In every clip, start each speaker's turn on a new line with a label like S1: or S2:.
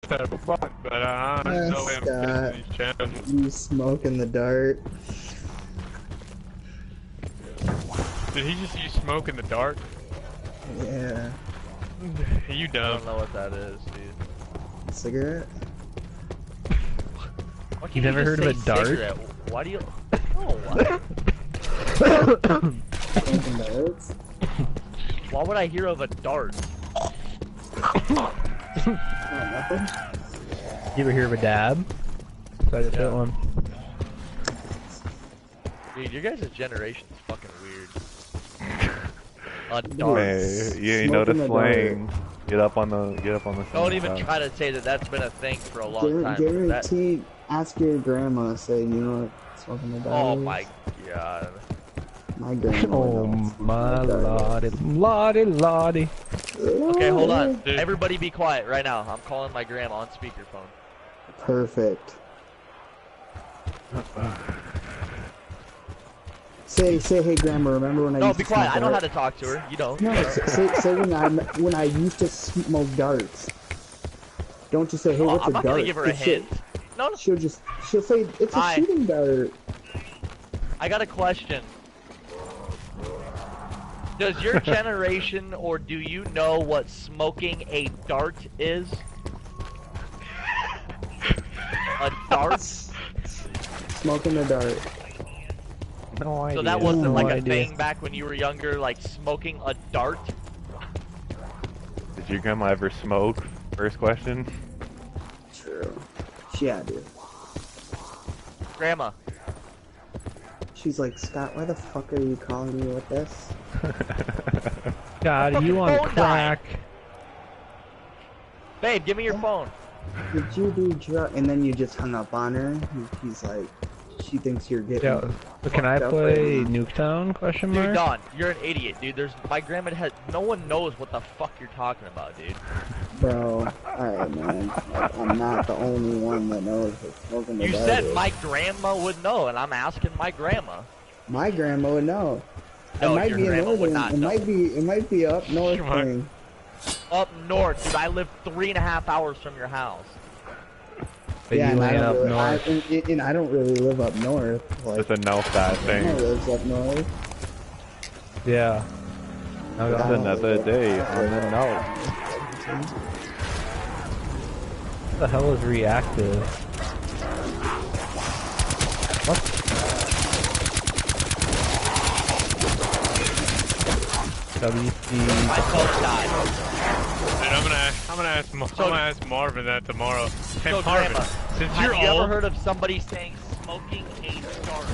S1: have fun, but I'm so
S2: Scott,
S1: these channels.
S2: you smoking the dart.
S1: Did he just use smoke in the dart?
S2: Yeah.
S1: You
S3: I
S1: dumb.
S3: don't know what that is, dude.
S2: Cigarette?
S3: Why can't
S4: You've never
S3: you
S4: heard
S3: just
S4: of a
S3: say
S4: dart?
S3: cigarette? Why do you? No.
S2: Smoking darts?
S3: Why would I hear of a dart?
S2: Nothing?
S4: You ever hear of a dab? So I just hit one.
S3: Dude, your guys' generation's fucking weird. A dart.
S5: Hey, you know the slang. Get up on the slang.
S3: Don't even try to say that that's been a thing for a long time. That...
S2: Guarantee, ask your grandma, say, you know what smoking the dart
S3: Oh
S2: is?
S3: my god.
S2: My grandma
S4: Oh
S2: knows.
S4: my lordy, lordy, lordy.
S3: Okay, hold on. Everybody be quiet right now. I'm calling my grandma on speakerphone.
S2: Perfect. Say, hey grandma, remember when I
S3: No,
S2: used
S3: be
S2: to
S3: quiet.
S2: smoke
S3: I know how
S2: darts?
S3: to talk to her. You don't.
S2: No, say when I used to smoke darts. Don't just say, hey, what's
S3: I'm
S2: a
S3: not
S2: dart?
S3: gonna give her a hint. No, no.
S2: She'll say, it's a
S3: Hi.
S2: shooting dart.
S3: I got a question. Does your generation or do you know what smoking a dart is? A dart?
S2: Smoking a dart.
S4: No idea.
S3: So that wasn't like a
S4: idea.
S3: thing back when you were younger, like smoking a dart?
S5: Did your grandma ever smoke? First question.
S2: True. Yeah, dude.
S3: Grandma.
S2: She's like, Scott, why the fuck are you calling me with this?
S4: God, you on crack?
S3: Babe, give me your phone.
S2: Did you do drug? And then you just hung up on her. He's like, she thinks you're getting.
S4: Yeah, but can I
S2: fucked up
S4: play
S2: right now.
S4: Nuketown? Question mark.
S3: Dude, Don, you're an idiot, dude. My grandma has. No one knows what the fuck you're talking about, dude.
S2: Bro, alright, man. Like, I'm not the only one that knows what smoking the
S3: You
S2: dart
S3: said
S2: is.
S3: my grandma would know, and I'm asking my grandma.
S2: My grandma would know.
S3: No,
S2: it might
S3: your
S2: be in
S3: grandma would
S2: northern.
S3: not
S2: It
S3: know.
S2: might be up north thing.
S3: Up north, dude. I live 3.5 hours from your house.
S4: But
S2: Yeah,
S4: you
S2: and I
S4: ain't
S2: don't
S4: up
S2: really,
S4: north.
S2: and I don't really live up north. Like,
S5: It's a no fat
S2: my grandma
S5: thing.
S2: lives up north.
S4: Yeah. No,
S5: It's another day on the note.
S4: What the hell is reactive? What? WC.
S3: My phone died.
S1: And I'm gonna ask Marvin that tomorrow. Hey
S3: So,
S1: Marvin,
S3: Grandma,
S1: since
S3: have
S1: you're
S3: you
S1: old,
S3: ever heard of somebody saying smoking a dart?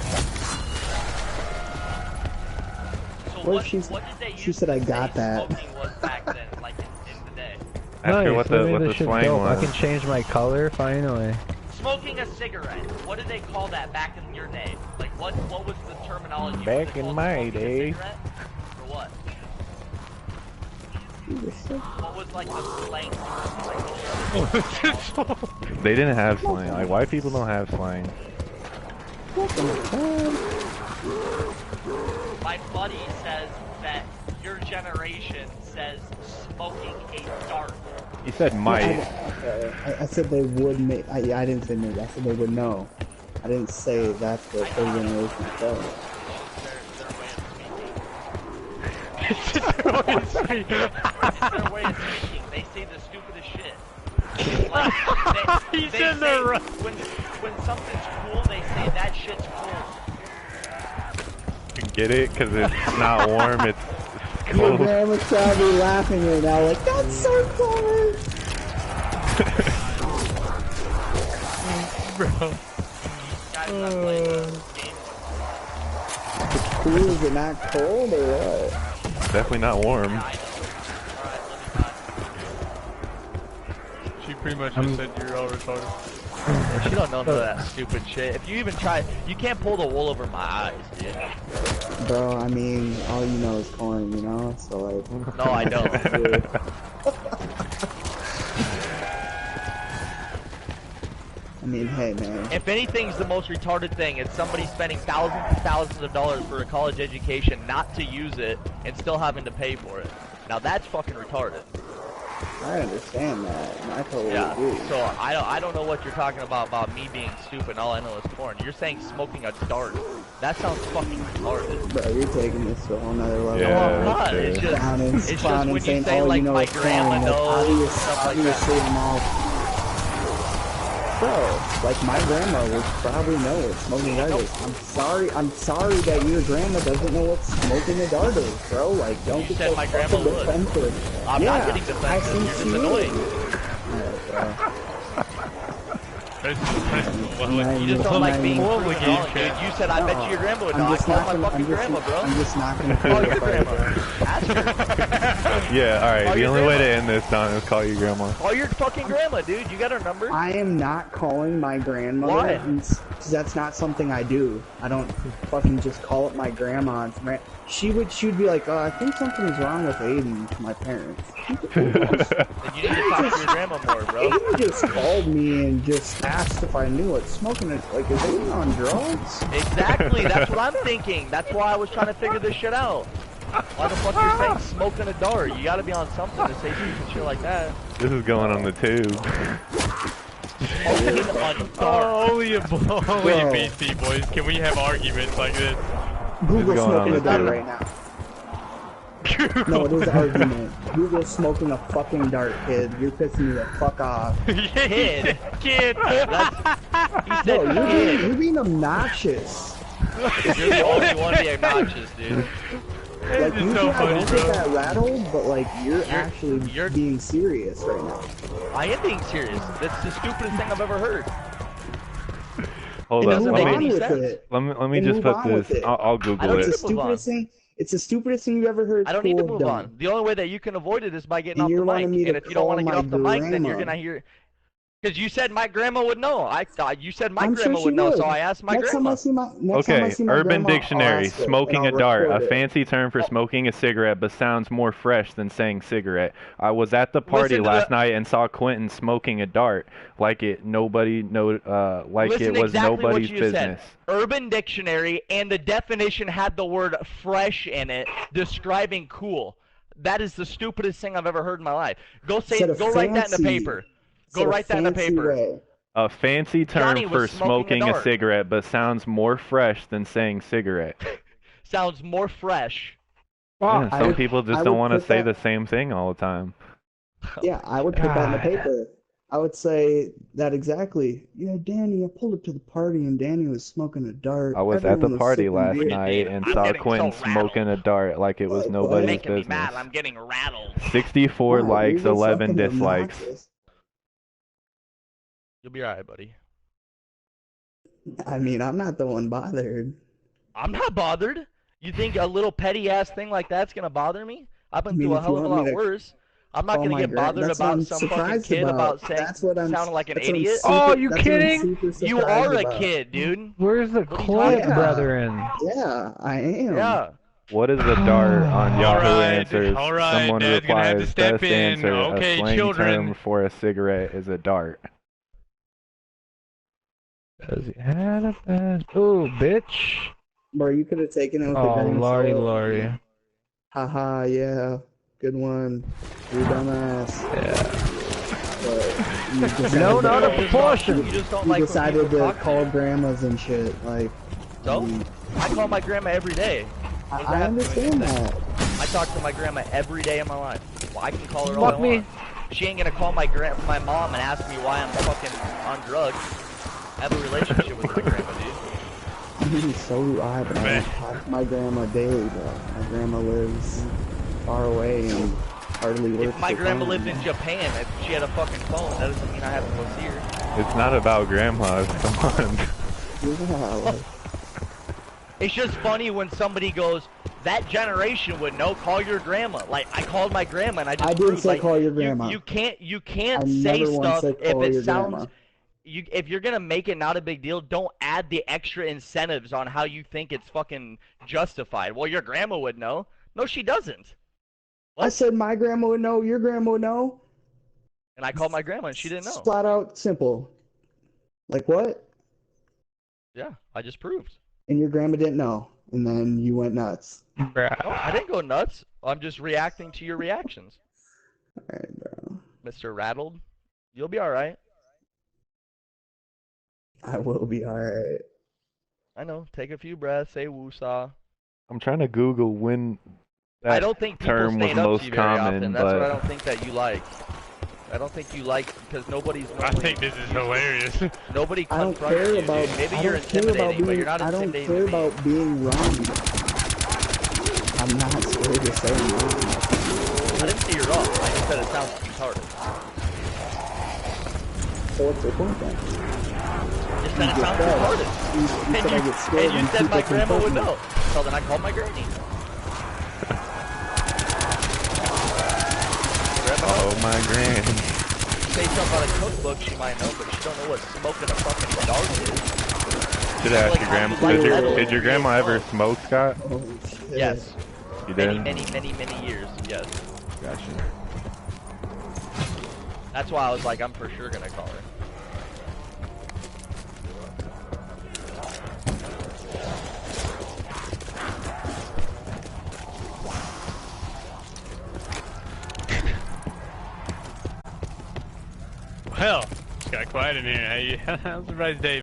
S3: So
S2: Well,
S3: what did they use
S2: she said, I
S3: to
S2: got
S3: say
S2: that.
S3: smoking was back then, like in the day?
S5: Ask her
S4: Nice,
S5: what
S4: we
S5: the
S4: made this shit
S5: slang
S4: dope.
S5: was.
S4: I can change my color finally.
S3: Smoking a cigarette. What did they call that back in your day? Like what was the terminology?
S5: Back
S3: Was it
S5: in
S3: called
S5: my
S3: smoking a
S5: day.
S3: cigarette? Or what? What was like the slang? Like,
S5: They didn't have slang. Like white people don't have slang.
S3: my buddy says that your generation says smoking a dart.
S5: He said might.
S2: I said they would make. I didn't say maybe. I said they would know. I didn't say that's what their generation says.
S3: Their way of speaking. Their way of speaking. They say the stupidest shit. Like,
S1: He's
S3: they
S1: in the right.
S3: when something's cool, they say that shit's cool.
S5: You get it? Because it's not warm, it's
S2: Your
S5: cold.
S2: grandma's probably laughing right now, like, that's so clever!
S1: bro.
S3: Guys, not playing this game.
S2: It's cool, is it not cold or what?
S5: Definitely not warm.
S3: Yeah, I know. Alright, let me not.
S1: She pretty much just said you're all retarded.
S3: She don't know none of that stupid shit. If you even try, you can't pull the wool over my eyes, dude.
S2: Bro, I mean, all you know is corn, you know? So, like...
S3: No, I don't.
S2: I mean, hey, man.
S3: If anything's the most retarded thing, it's somebody spending thousands and thousands of dollars for a college education not to use it and still having to pay for it. Now that's fucking retarded.
S2: I understand that, and I totally
S3: Yeah.
S2: agree.
S3: So I don't know what you're talking about me being stupid. All I know is porn. You're saying smoking a dart. That sounds fucking retarded.
S2: Bro, you're taking this to a whole nother level.
S5: Yeah,
S3: I'm not.
S5: sure.
S3: It's just
S2: Clowning,
S3: when you
S2: saying,
S3: say
S2: oh,
S3: like
S2: you know,
S3: my
S2: it's
S3: grandma
S2: porn, like,
S3: knows stuff like that.
S2: obviously I'm all... Bro, like my grandma would probably know what smoking a dart is. I'm sorry that your grandma doesn't know what smoking a dart is, bro. Like, don't
S3: You
S2: get
S3: said
S2: so
S3: my grandma
S2: fucking
S3: would.
S2: defensive.
S3: I'm
S2: Yeah,
S3: not getting
S2: I
S3: defensive.
S2: think
S3: You're just
S2: she
S3: annoying.
S2: is. Alright, bro.
S3: You just don't like being
S2: Well,
S3: proven wrong, dude. You said, I bet you your grandma would know. I called my fucking grandma, bro.
S2: I'm just not gonna
S3: Call your
S2: clarify,
S3: grandma.
S2: bro.
S3: Ask her.
S5: Yeah, alright,
S3: Call
S5: the
S3: your
S5: only way to
S3: grandma.
S5: end this, Don, is call your grandma.
S3: Call your fucking grandma, dude. You got her number?
S2: I am not calling my grandmother.
S3: Why?
S2: Because that's not something I do. I don't fucking just call up my grandma. And she would be like, I think something's wrong with Aiden to my parents.
S3: Then you need to talk to your grandma more, bro.
S2: Aiden just called me and just asked if I knew what smoking is. Like, is Aiden on drugs?
S3: Exactly. That's what I'm thinking. That's why I was trying to figure this shit out. Why the fuck you're saying smoking a dart? You gotta be on something to say stupid shit like that.
S5: This is going on the tube.
S3: Smoking a dart.
S1: Only you BC boys. Can we have arguments like this?
S2: Google
S5: going on
S2: smoking a
S5: with
S2: dart
S5: you?
S2: right now. No, it is an argument. Google smoking a fucking dart, kid. You're pissing me the fuck off.
S3: Kid.
S1: Kid.
S3: He said
S2: No,
S3: kid.
S2: you're being obnoxious.
S3: You're the only one being obnoxious, dude.
S2: Like,
S1: It's
S2: usually
S1: so
S2: I
S1: funny,
S2: don't
S1: bro.
S2: get that rattled, but like, you're actually being serious right now.
S3: I am being serious. That's the stupidest thing I've ever heard.
S5: Hold
S3: It
S5: up,
S3: doesn't
S2: Move
S3: make
S5: let
S2: on
S5: me,
S3: any
S2: with
S3: sense.
S2: it.
S5: let me
S2: And
S5: just
S2: move
S5: put
S2: on with
S5: this,
S2: it.
S5: I'll
S3: I
S5: Google
S3: don't
S5: it.
S3: need
S2: It's the
S3: to move on.
S2: stupidest thing. It's the stupidest thing you've ever heard.
S3: I don't need to
S2: Cool,
S3: move
S2: dumb.
S3: on. The only way that you can avoid it is by getting
S2: And
S3: off the
S2: you're wanting
S3: mic.
S2: me to
S3: And if you don't want to get
S2: call
S3: off the
S2: my
S3: mic, then you're
S2: grandma.
S3: gonna hear. Because you said my grandma would know. I thought you said my
S2: I'm
S3: grandma
S2: sure she
S3: would know,
S2: would.
S3: so I asked my
S2: Next
S3: grandma.
S2: time I
S5: Okay,
S2: see my
S5: Urban
S2: grandma, I'll
S5: Dictionary,
S2: ask her,
S5: smoking a
S2: and I'll
S5: dart, a
S2: record it.
S5: fancy term for smoking a cigarette, but sounds more fresh than saying cigarette. I was at the party
S3: Listen to
S5: last
S3: the-
S5: night and saw Quentin smoking a dart, like it nobody like
S3: Listen
S5: it was
S3: exactly what
S5: nobody's
S3: you just said.
S5: business.
S3: Urban Dictionary, and the definition had the word fresh in it, describing cool. That is the stupidest thing I've ever heard in my life. Go
S2: Said a
S3: write that in the
S2: fancy-
S3: paper. Go
S2: said
S3: write that in the
S2: fancy
S3: paper.
S2: way.
S5: A fancy term
S3: Johnny
S5: for
S3: was smoking a
S5: smoking a
S3: dart.
S5: cigarette, but sounds more fresh than saying cigarette.
S3: Sounds more fresh.
S5: Yeah,
S2: I
S5: some
S2: would-
S5: people
S2: I
S5: just don't
S2: would
S5: want to
S2: put
S5: say
S2: that-
S5: the same thing all the time.
S2: Yeah, I would put that in the
S4: God.
S2: paper. I would say that exactly. Yeah, Danny, I pulled up to the party and Danny was smoking a dart.
S5: I was at
S2: Everyone
S5: the
S2: was
S5: party
S2: sipping
S5: last
S2: beer.
S5: night and
S3: I'm
S5: saw
S3: getting
S5: Quentin
S3: so
S5: smoking a dart like it was
S2: Like,
S5: nobody's
S2: what?
S3: Making me
S5: business.
S3: mad. I'm getting rattled.
S5: 64
S2: Wow,
S5: likes,
S2: you're just
S5: 11
S2: fucking
S5: dislikes.
S2: obnoxious.
S3: You'll be alright, buddy.
S2: I mean, I'm not the one bothered.
S3: I'm not bothered. You think a little petty ass thing like that's gonna bother me? I've been
S2: I mean,
S3: through a
S2: if
S3: hell
S2: you
S3: of a
S2: want me
S3: lot
S2: to
S3: worse. I'm not
S2: call
S3: gonna
S2: my
S3: get
S2: grand-
S3: bothered
S2: that's what
S3: about
S2: I'm
S3: some fucking
S2: surprised
S3: kid about saying
S2: That's what I'm
S3: sounding like an
S2: that's what I'm
S3: idiot.
S2: super-
S4: Oh, you
S2: that's what I'm
S4: kidding?
S2: super
S3: You
S2: surprised
S3: are a
S2: about.
S3: kid, dude.
S4: Where's the
S3: What are you
S4: clip,
S3: talking
S2: about?
S4: brethren?
S2: Yeah, I am.
S3: Yeah.
S5: What is a dart on Yahoo Answers?
S1: all right,
S5: Someone
S1: Dad's gonna have to
S5: replies,
S1: step
S5: best
S1: in.
S5: answer,
S1: Okay,
S5: a slang
S1: children.
S5: term for a cigarette is a dart.
S4: Cause he had a bad. Ooh, bitch.
S2: Bro, you could have taken it with a
S4: Oh,
S2: grain of
S4: lordy,
S2: salt.
S4: lordy.
S2: Haha, yeah. Good one. You dumbass.
S4: Yeah.
S2: But you decided
S4: No,
S2: to-
S4: not a proportion.
S3: You just don't
S2: You
S3: like when
S2: decided
S3: people
S2: to
S3: talk to
S2: call
S3: you.
S2: grandmas and shit. Like,
S3: So?
S2: mean,
S3: I call my grandma every day. What does that
S2: I
S3: have to do with
S2: understand
S3: anything?
S2: that.
S3: I talk to my grandma every day of my life. Well, I can call her all
S4: Fuck
S3: I
S4: me.
S3: want. She ain't gonna call my mom and ask me why I'm fucking on drugs. I have a relationship with my grandma, dude.
S2: I mean, so do I, but I don't talk to my grandma daily, bro. My grandma lives far away and hardly works.
S3: If my
S2: at
S3: grandma
S2: home.
S3: lived in Japan, if she had a fucking phone, that doesn't mean I have to go see her.
S5: It's not about grandmas, come on.
S2: Yeah, like,
S3: It's just funny when somebody goes, that generation would know, call your grandma. Like, I called my grandma and I just
S2: I didn't
S3: proved,
S2: say
S3: like,
S2: call your grandma.
S3: You can't
S2: I
S3: say
S2: never once
S3: stuff
S2: said
S3: if
S2: call
S3: it
S2: your
S3: sounds...
S2: grandma.
S3: If you're gonna make it not a big deal, don't add the extra incentives on how you think it's fucking justified. Well, your grandma would know. No, she doesn't.
S2: I said my grandma would know, your grandma would know.
S3: And I called my grandma and she didn't know.
S2: Flat out simple. Like what?
S3: Yeah, I just proved.
S2: And your grandma didn't know. And then you went nuts.
S3: No, I didn't go nuts. I'm just reacting to your reactions.
S2: Alright, bro.
S3: Mr. Rattled. You'll be alright.
S2: I will be alright.
S3: I know. Take a few breaths. Say woosah.
S5: I'm trying to Google when that
S3: I don't think people
S5: term was
S3: stand up to
S5: most
S3: you very
S5: common,
S3: often. That's
S5: but
S3: what I don't think that you like. I don't think you like because nobody's.
S1: I think this is hilarious.
S3: Nobody
S2: I don't
S3: confronts
S2: care
S3: you,
S2: about.
S3: dude. Maybe
S2: I
S3: you're
S2: don't care about
S3: intimidating, but
S2: being.
S3: you're not
S2: I don't
S3: intimidating
S2: care
S3: to me.
S2: about being wrong. I'm not scared to say I'm wrong.
S3: I didn't say you're wrong. I just said it sounds retarded.
S2: So what's the point then?
S3: Just said it sounds retarded.
S2: You said I get scared
S3: And you
S2: when
S3: said my
S2: people
S3: grandma would
S2: confront me.
S3: know. So then I called my granny.
S5: oh my grand.
S3: Say something about a cookbook she might know, but she don't know what smoking a fucking dart is.
S5: Should ask
S3: Like,
S5: your
S3: how
S5: grandma.
S3: do you like level
S5: Did your
S3: it?
S5: grandma ever
S3: Oh.
S5: smoke, Scott?
S2: Oh shit.
S3: Yes.
S5: You
S3: Many,
S5: did.
S3: many years. Yes.
S5: Gotcha.
S3: That's why I was like, I'm for sure gonna call her.
S1: Well, it's got quiet in here. Hey, I'm surprised Dave.